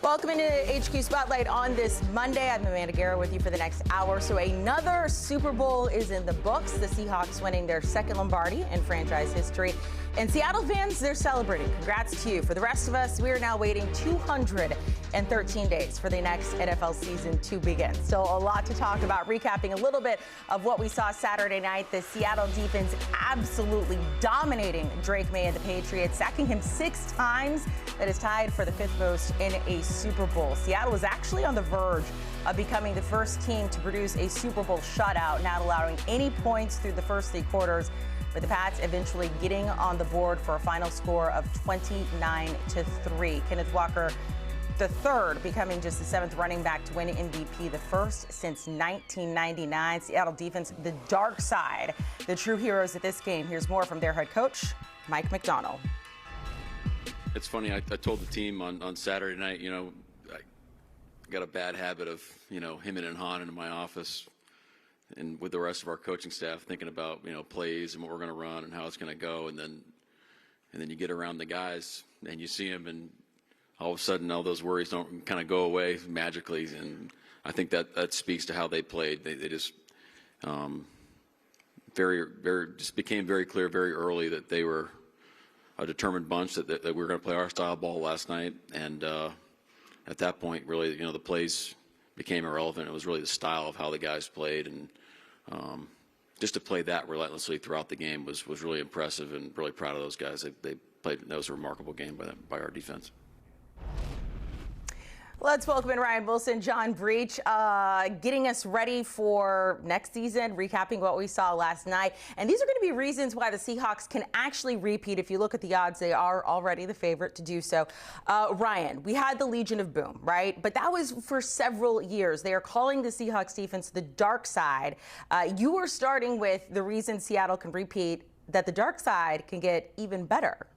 Welcome into HQ Spotlight on this Monday. I'm Amanda Guerra with you for the next hour. So another Super Bowl is in the books. The Seahawks winning their second Lombardi in franchise history. And Seattle fans, they're celebrating. Congrats to you. For the rest of us, we are now waiting 213 days for the next NFL season to begin. Still a lot to talk about. Recapping a little bit of what we saw Saturday night. The Seattle defense absolutely dominating Drake May and the Patriots, sacking him 6 times. That is tied for the 5th most in a Super Bowl. Seattle is actually on the verge of becoming the first team to produce a Super Bowl shutout, not allowing any points through the first 3 quarters, with the Pats eventually getting on the board for a final score of 29-3. Kenneth Walker III becoming just the 7th running back to win MVP, the first since 1999. Seattle defense, the dark side, the true heroes at this game. Here's more from their head coach, Mike Macdonald. It's funny, I told the team on Saturday night, I got a bad habit of, hemming and hawing in my office and with the rest of our coaching staff thinking about, plays and what we're going to run and how it's going to go. And then you get around the guys and you see them, and all of a sudden all those worries don't kind of go away magically. And I think that speaks to how they played. They just just became very clear very early that they were a determined bunch, that we were going to play our style ball last night. And at that point, really, the plays became irrelevant. It was really the style of how the guys played. And just to play that relentlessly throughout the game was really impressive, and really proud of those guys. They played, that was a remarkable game by our defense. Let's welcome in Wilson and John Breech, getting us ready for next season, recapping what we saw last night. And these are going to be reasons why the Seahawks can actually repeat. If you look at the odds, they are already the favorite to do so. Ryan, we had the Legion of Boom, right? But that was for several years. They are calling the Seahawks defense the dark side. You were starting with the reason Seattle can repeat, that the dark side can get even better.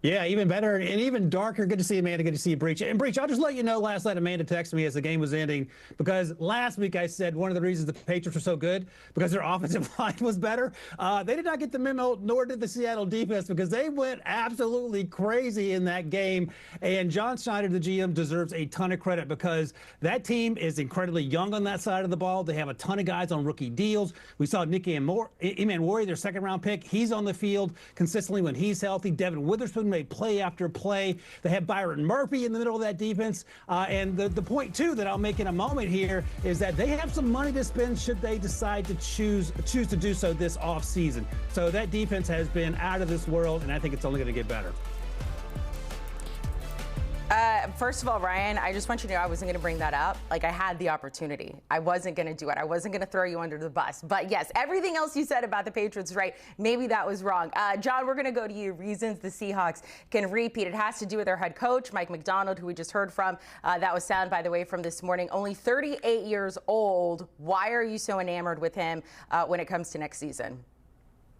Yeah, even better and even darker. Good to see Amanda. Good to see you, Breech. And Breech, I'll just let you know, last night Amanda texted me as the game was ending, because last week I said one of the reasons the Patriots were so good because their offensive line was better. They did not get the memo, nor did the Seattle defense, because they went absolutely crazy in that game. And John Schneider, the GM, deserves a ton of credit, because that team is incredibly young on that side of the ball. They have a ton of guys on rookie deals. We saw Nick Emmanwori, their 2nd-round pick. He's on the field consistently when he's healthy. Devin Witherspoon made play after play. They have Byron Murphy in the middle of that defense. And the point, too, that I'll make in a moment here is that they have some money to spend should they decide to choose to do so this offseason. So that defense has been out of this world, and I think it's only going to get better. First of all, Ryan, I just want you to know I wasn't going to bring that up. Like, I had the opportunity. I wasn't going to do it. I wasn't going to throw you under the bus. But yes, everything else you said about the Patriots, right? Maybe that was wrong. John, we're going to go to you. Reasons the Seahawks can repeat. It has to do with their head coach, Mike Macdonald, who we just heard from. That was sound, by the way, from this morning. Only 38 years old. Why are you so enamored with him when it comes to next season?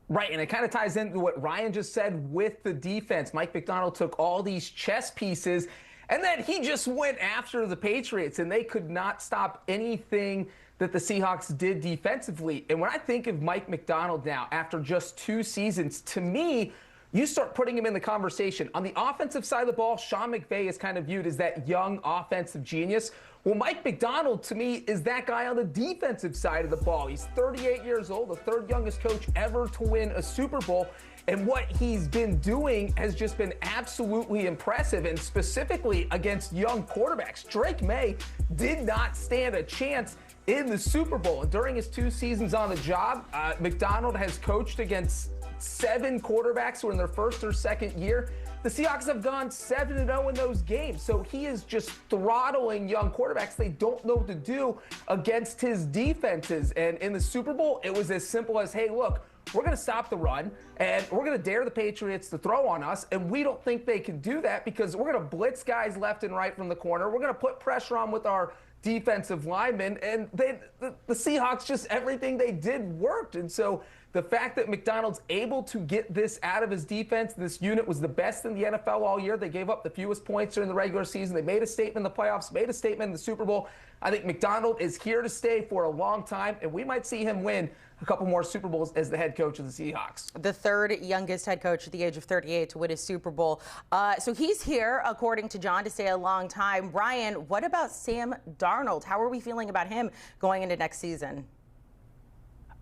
Right, and it kind of ties into what Ryan just said with the defense. Mike Macdonald took all these chess pieces, and then he just went after the Patriots, and they could not stop anything that the Seahawks did defensively. And when I think of Mike Macdonald now, after just 2 seasons, to me, you start putting him in the conversation. On the offensive side of the ball, Sean McVay is kind of viewed as that young offensive genius. Well, Mike Macdonald, to me, is that guy on the defensive side of the ball. He's 38 years old, the 3rd youngest coach ever to win a Super Bowl. And what he's been doing has just been absolutely impressive, and specifically against young quarterbacks. Drake May did not stand a chance in the Super Bowl. And during his 2 seasons on the job, Macdonald has coached against 7 quarterbacks who are in their 1st or 2nd year. The Seahawks have gone 7-0 in those games. So he is just throttling young quarterbacks. They don't know what to do against his defenses. And in the Super Bowl, it was as simple as, hey, look, we're going to stop the run, and we're going to dare the Patriots to throw on us, and we don't think they can do that because we're going to blitz guys left and right from the corner. We're going to put pressure on with our defensive linemen, and the Seahawks, just everything they did worked. And so The fact that Macdonald's able to get this out of his defense, this unit was the best in the NFL all year. They gave up the fewest points during the regular season. They made a statement in the playoffs, made a statement in the Super Bowl. I think Macdonald is here to stay for a long time, and we might see him win a couple more Super Bowls as the head coach of the Seahawks. The third youngest head coach at the age of 38 to win a Super Bowl. So he's here, according to John, to stay a long time. Brian, what about Sam Darnold? How are we feeling about him going into next season?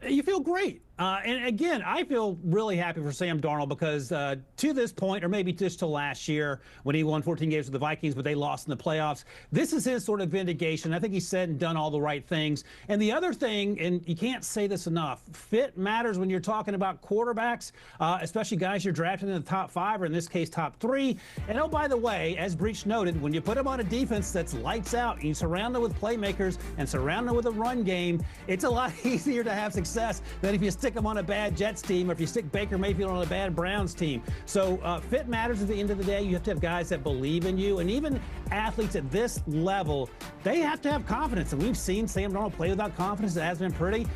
You feel great. And again, I feel really happy for Sam Darnold because to this point, or maybe just to last year when he won 14 games with the Vikings, but they lost in the playoffs, this is his sort of vindication. I think he said and done all the right things. And the other thing, and you can't say this enough, fit matters when you're talking about quarterbacks, especially guys you're drafting in the top 5, or in this case, top 3. And oh, by the way, as Breech noted, when you put him on a defense that's lights out, and you surround him with playmakers and surround him with a run game, it's a lot easier to have success than if you stick him on a bad Jets team or if you stick Baker Mayfield on a bad Browns team. So fit matters at the end of the day. You have to have guys that believe in you. And even athletes at this level, they have to have confidence. And we've seen Sam Darnold play without confidence. It has been pretty.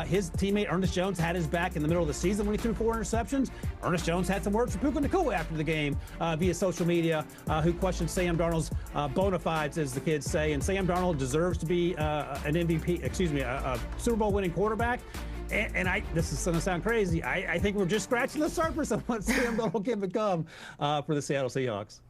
His teammate Ernest Jones had his back in the middle of the season when he threw 4 interceptions. Ernest Jones had some words for Puka Nacua after the game via social media, who questioned Sam Darnold's bona fides, as the kids say. And Sam Darnold deserves to be an MVP, a Super Bowl winning quarterback. And this is going to sound crazy. I think we're just scratching the surface of what Sam Darnold can become for the Seattle Seahawks.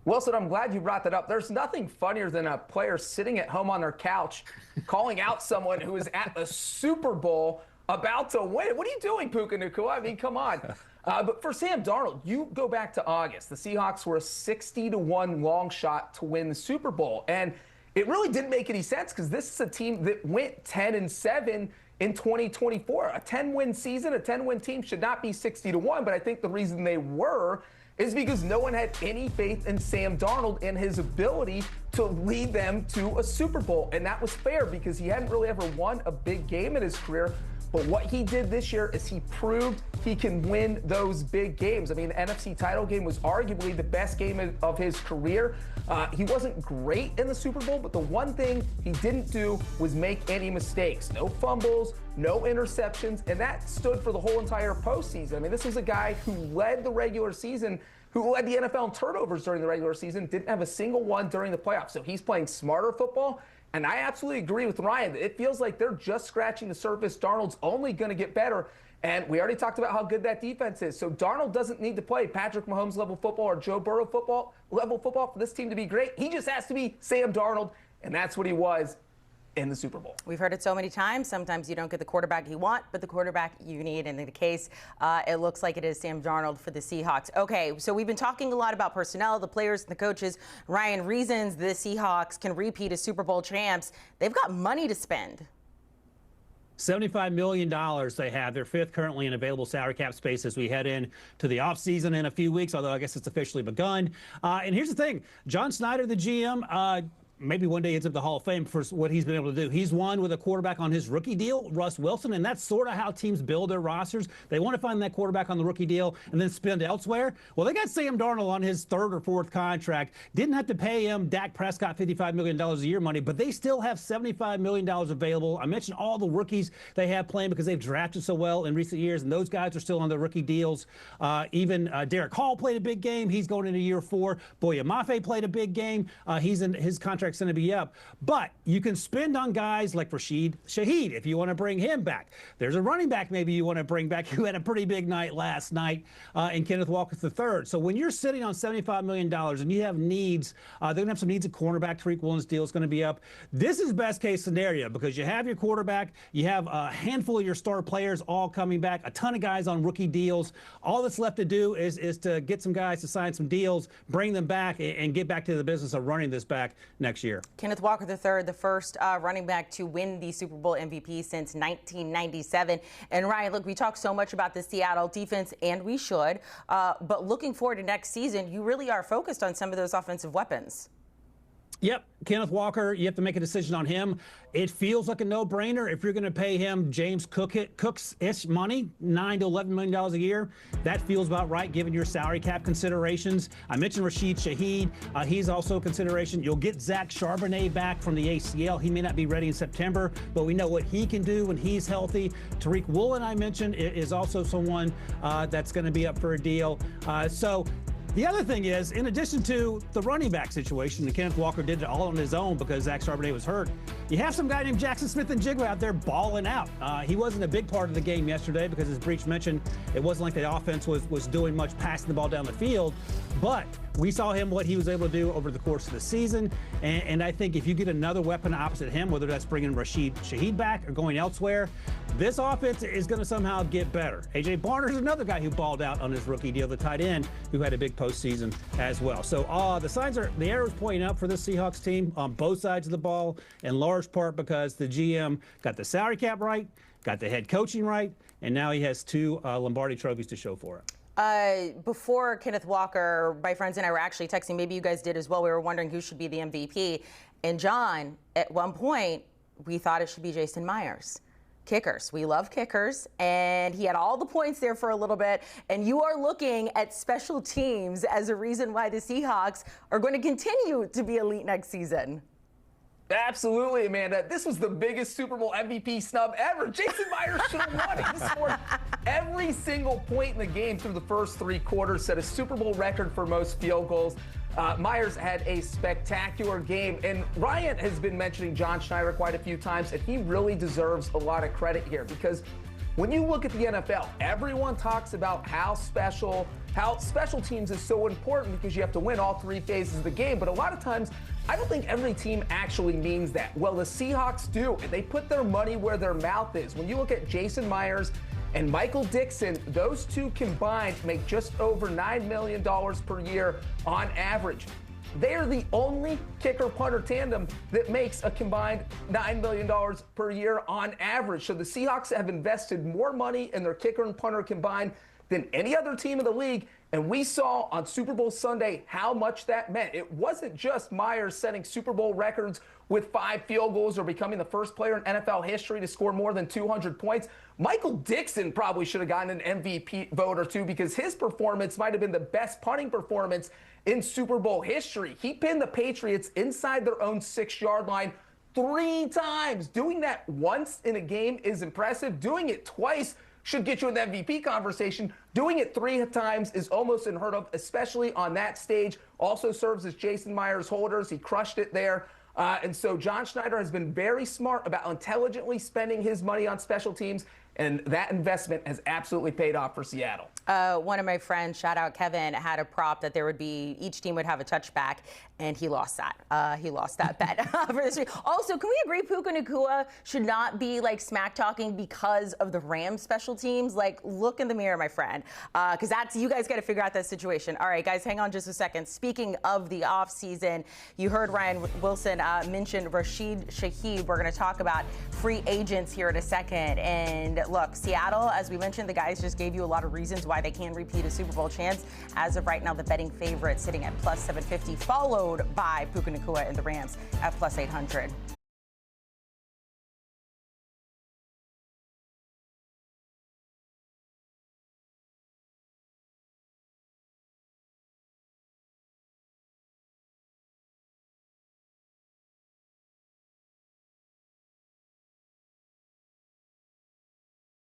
Wilson, I'm glad you brought that up. There's nothing funnier than a player sitting at home on their couch calling out someone who is at a Super Bowl about to win. What are you doing, Puka Nacua? I mean, come on. But for Sam Darnold, you go back to August. The Seahawks were a 60-1 long shot to win the Super Bowl. And it really didn't make any sense because this is a team that went 10-7 in 2024. A 10-win season, a 10-win team should not be 60-1, but I think the reason they were is because no one had any faith in Sam Darnold and his ability to lead them to a Super Bowl. And that was fair because he hadn't really ever won a big game in his career. But what he did this year is he proved he can win those big games. I mean, the NFC title game was arguably the best game of his career. He wasn't great in the Super Bowl, but the one thing he didn't do was make any mistakes. No fumbles, no interceptions, and that stood for the whole entire postseason. I mean, this was a guy who led the regular season, who led the NFL in turnovers during the regular season, didn't have a single one during the playoffs. So he's playing smarter football. And I absolutely agree with Ryan. It feels like they're just scratching the surface. Darnold's only going to get better. And we already talked about how good that defense is. So Darnold doesn't need to play Patrick Mahomes level football or Joe Burrow level football for this team to be great. He just has to be Sam Darnold, and that's what he was in the Super Bowl. We've heard it so many times. Sometimes you don't get the quarterback you want, but the quarterback you need. And in the case, it looks like it is Sam Darnold for the Seahawks. Okay, so we've been talking a lot about personnel, the players, and the coaches. Ryan, reasons the Seahawks can repeat as Super Bowl champs. They've got money to spend. $75 million they have. They're 5th currently in available salary cap space as we head in to the offseason in a few weeks, although I guess it's officially begun. And here's the thing. John Snyder, the GM, maybe one day ends up the Hall of Fame for what he's been able to do. He's won with a quarterback on his rookie deal, Russ Wilson, and that's sort of how teams build their rosters. They want to find that quarterback on the rookie deal and then spend elsewhere. Well, they got Sam Darnold on his 3rd or 4th contract. Didn't have to pay him Dak Prescott $55 million a year money, but they still have $75 million available. I mentioned all the rookies they have playing because they've drafted so well in recent years, and those guys are still on their rookie deals. Even Derek Hall played a big game. He's going into year 4. Boya Mafe played a big game. He's in his contract going to be up. But you can spend on guys like Rashid Shaheed if you want to bring him back. There's a running back maybe you want to bring back who had a pretty big night last night in Kenneth Walker III. So when you're sitting on $75 million and you have needs, they're going to have some needs at cornerback. Tariq Woolen's deal is going to be up. This is best case scenario because you have your quarterback, you have a handful of your star players all coming back, a ton of guys on rookie deals. All that's left to do is to get some guys to sign some deals, bring them back, and get back to the business of running this back next year. Kenneth Walker III, the first running back to win the Super Bowl MVP since 1997. And Ryan, look, we talk so much about the Seattle defense, and we should. But looking forward to next season, you really are focused on some of those offensive weapons. Yep, Kenneth Walker, you have to make a decision on him. It feels like a no-brainer if you're going to pay him James Cooks-ish money, $9 to $11 million a year. That feels about right given your salary cap considerations. I mentioned Rashid Shaheed. He's also a consideration. You'll get Zach Charbonnet back from the ACL. He may not be ready in September, but we know what he can do when he's healthy. Tariq Woolen, I mentioned, is also someone that's going to be up for a deal. So the other thing is, in addition to the running back situation, and Kenneth Walker did it all on his own because Zach Charbonnet was hurt, you have some guy named Jackson Smith-Njigba out there balling out. He wasn't a big part of the game yesterday because, as Breech mentioned, it wasn't like the offense was doing much passing the ball down the field. But we saw him, what he was able to do over the course of the season. And I think if you get another weapon opposite him, whether that's bringing Rashid Shaheed back or going elsewhere, this offense is going to somehow get better. A.J. Barner's another guy who balled out on his rookie deal, the tight end, who had a big postseason as well. So the arrow's pointing up for this Seahawks team on both sides of the ball, in large part because the GM got the salary cap right, got the head coaching right, and now he has 2 Lombardi trophies to show for it. Before Kenneth Walker, my friends and I were actually texting, maybe you guys did as well, we were wondering who should be the MVP. And John, at one point, we thought it should be Jason Myers. Kickers. We love kickers, and he had all the points there for a little bit, and you are looking at special teams as a reason why the Seahawks are going to continue to be elite next season. Absolutely, Amanda. This was the biggest Super Bowl MVP snub ever. Jason Myers should have won it. He scored every single point in the game through the first 3 quarters, set a Super Bowl record for most field goals. Myers had a spectacular game, and Ryan has been mentioning John Schneider quite a few times, and he really deserves a lot of credit here because when you look at the NFL, everyone talks about how special teams is so important because you have to win all 3 phases of the game, but a lot of times I don't think every team actually means that. Well, the Seahawks do, and they put their money where their mouth is. When you look at Jason Myers and Michael Dixon, those 2 combined make just over $9 million per year on average. They are the only kicker-punter tandem that makes a combined $9 million per year on average. So the Seahawks have invested more money in their kicker and punter combined than any other team in the league. And we saw on Super Bowl Sunday how much that meant. It wasn't just Myers setting Super Bowl records with 5 field goals or becoming the first player in NFL history to score more than 200 points. Michael Dixon probably should have gotten an MVP vote or 2 because his performance might have been the best punting performance in Super Bowl history. He pinned the Patriots inside their own 6-yard line 3 times. Doing that once in a game is impressive. Doing it twice should get you in the MVP conversation. Doing it 3 times is almost unheard of, especially on that stage. Also serves as Jason Myers' holders. He crushed it there. And so John Schneider has been very smart about intelligently spending his money on special teams, and that investment has absolutely paid off for Seattle. One of my friends, shout out Kevin, had a prop that each team would have a touchback, and he lost that. He lost that bet for this week. Also, can we agree Puka Nacua should not be smack talking because of the Rams special teams? Look in the mirror, my friend, because you guys got to figure out that situation. All right, guys, hang on just a second. Speaking of the offseason, you heard Ryan Wilson mention Rashid Shaheed. We're going to talk about free agents here in a second. And look, Seattle, as we mentioned, the guys just gave you a lot of reasons why they can repeat a Super Bowl chance. As of right now, the betting favorite sitting at plus 750, followed by Puka Nacua and the Rams at plus 800.